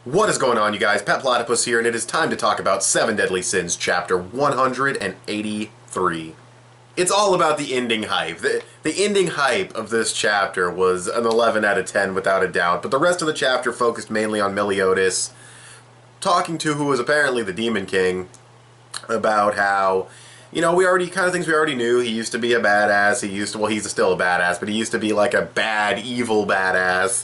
What is going on, you guys? Petplatypus here, and it is time to talk about 7 Deadly Sins, chapter 183. It's all about the ending hype. The ending hype of this chapter was an 11 out of 10 without a doubt, but the rest of the chapter focused mainly on Meliodas talking to who was apparently the Demon King about how, we already, kind of things we already knew. He used to be a badass. He's still a badass, but he used to be like a bad, evil badass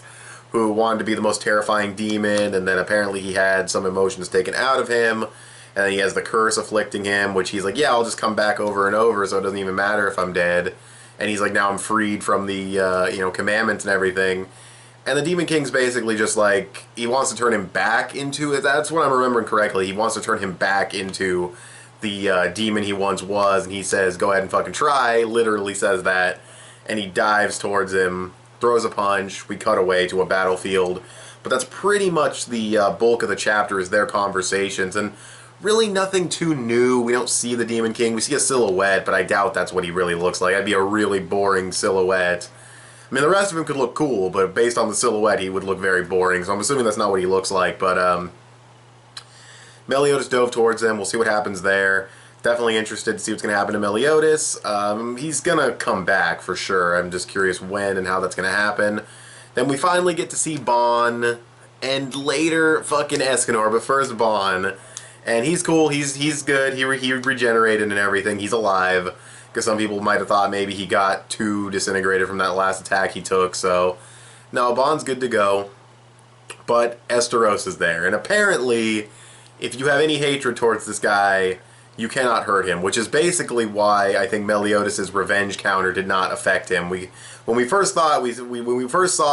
who wanted to be the most terrifying demon, and then apparently he had some emotions taken out of him, and then he has the curse afflicting him, which he's like, yeah, I'll just come back over and over, so it doesn't even matter if I'm dead. And he's like, now I'm freed from the, commandments and everything. And the Demon King's basically just like, he wants to turn him back into it. That's what I'm remembering correctly. He wants to turn him back into the demon he once was, and he says, go ahead and fucking try, literally says that, and he dives towards him, throws a punch, we cut away to a battlefield. But that's pretty much the bulk of the chapter, is their conversations, and really nothing too new. We don't see the Demon King. We see a silhouette, but I doubt that's what he really looks like. That'd be a really boring silhouette. I mean, the rest of him could look cool, but based on the silhouette, he would look very boring, so I'm assuming that's not what he looks like. But Meliodas dove towards him. We'll see what happens there. Definitely interested to see what's going to happen to Meliodas. He's going to come back for sure. I'm just curious when and how that's going to happen. Then we finally get to see Bon, and later fucking Escanor, but first Bon. And he's cool. He's good. He regenerated and everything. He's alive. Because some people might have thought maybe he got too disintegrated from that last attack he took. So, no, Bon's good to go. But Esteros is there. And apparently, if you have any hatred towards this guy, you cannot hurt him, which is basically why I think Meliodas' revenge counter did not affect him. When we first saw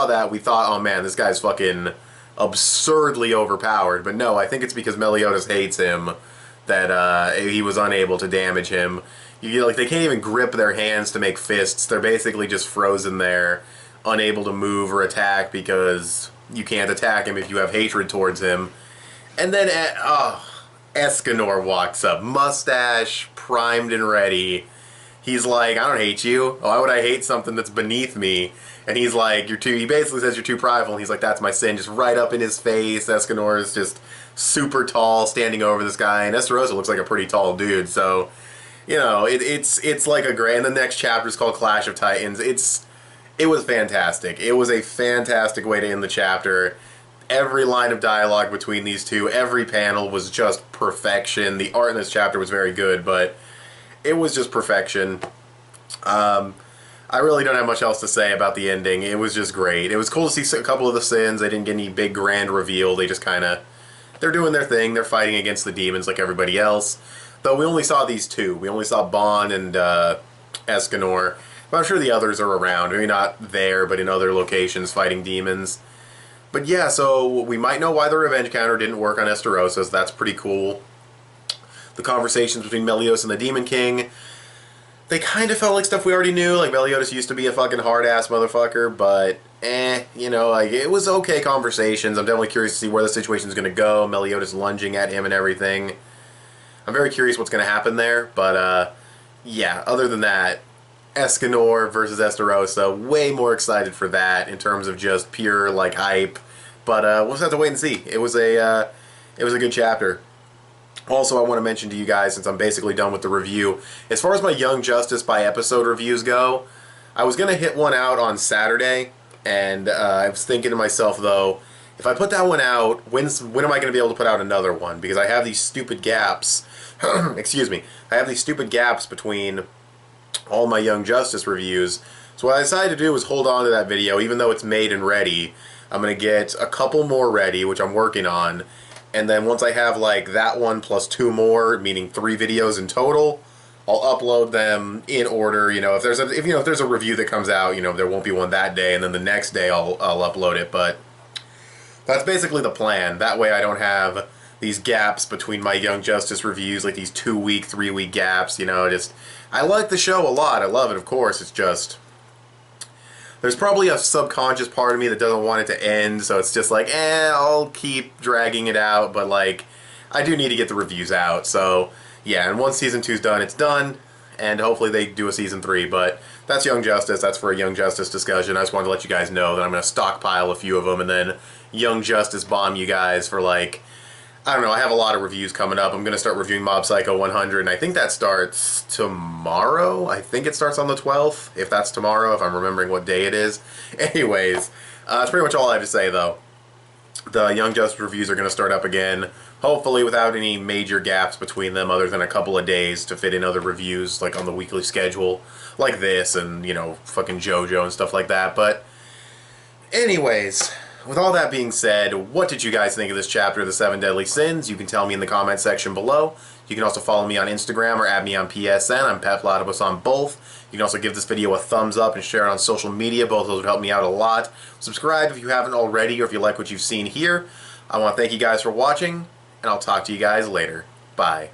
that, we thought, oh man, this guy's fucking absurdly overpowered. But no, I think it's because Meliodas hates him that he was unable to damage him. They can't even grip their hands to make fists. They're basically just frozen there, unable to move or attack because you can't attack him if you have hatred towards him. And then, Escanor walks up, mustache primed and ready. He's like, I don't hate you. Why would I hate something that's beneath me? And he's like, he basically says you're too prideful, and he's like, that's my sin, just right up in his face. Escanor is just super tall, standing over this guy, and Esterosa looks like a pretty tall dude, so, it's like a great, and the next chapter is called Clash of Titans. It was fantastic. It was a fantastic way to end the chapter. Every line of dialogue between these two, every panel was just perfection. The art in this chapter was very good, but it was just perfection. I really don't have much else to say about the ending. It was just great. It was cool to see a couple of the sins. They didn't get any big grand reveal. They just kind of, they're doing their thing. They're fighting against the demons like everybody else. Though we only saw these two. We only saw Bon and Escanor. But I'm sure the others are around. Maybe not there, but in other locations fighting demons. But yeah, so we might know why the revenge counter didn't work on Esterosa's. That's pretty cool. The conversations between Meliodas and the Demon King, they kind of felt like stuff we already knew. Like, Meliodas used to be a fucking hard-ass motherfucker, but it was okay conversations. I'm definitely curious to see where the situation's going to go. Meliodas lunging at him and everything. I'm very curious what's going to happen there, but yeah, other than that, Escanor versus Esterosa, way more excited for that in terms of just pure, like, hype. But we'll just have to wait and see. It was a good chapter. Also, I want to mention to you guys, since I'm basically done with the review, as far as my Young Justice by episode reviews go, I was going to hit one out on Saturday, and I was thinking to myself, though, if I put that one out, when am I going to be able to put out another one? Because I have these stupid gaps, excuse me, I have these stupid gaps between all my Young Justice reviews. So what I decided to do was hold on to that video, even though it's made and ready. I'm going to get a couple more ready, which I'm working on, and then once I have like that one plus 2 more, meaning 3 videos in total, I'll upload them in order. If there's a review that comes out, there won't be one that day, and then the next day I'll upload it. But that's basically the plan. That way I don't have these gaps between my Young Justice reviews, like these 2-week, 3-week gaps. I like the show a lot. I love it, of course. It's just, there's probably a subconscious part of me that doesn't want it to end, so it's just like, I'll keep dragging it out, but like, I do need to get the reviews out. So yeah, and once season 2's done, it's done, and hopefully they do a season 3, but that's Young Justice. That's for a Young Justice discussion. I just wanted to let you guys know that I'm going to stockpile a few of them and then Young Justice bomb you guys for, like, I don't know, I have a lot of reviews coming up. I'm going to start reviewing Mob Psycho 100, and I think that starts tomorrow. I think it starts on the 12th, if that's tomorrow, if I'm remembering what day it is. Anyways, that's pretty much all I have to say, though. The Young Justice reviews are going to start up again, hopefully without any major gaps between them other than a couple of days to fit in other reviews, like on the weekly schedule, like this and, you know, fucking JoJo and stuff like that. But anyways, with all that being said, what did you guys think of this chapter of the 7 Deadly Sins? You can tell me in the comment section below. You can also follow me on Instagram or add me on PSN. I'm petplatypus on both. You can also give this video a thumbs up and share it on social media. Both of those would help me out a lot. Subscribe if you haven't already or if you like what you've seen here. I want to thank you guys for watching, and I'll talk to you guys later. Bye.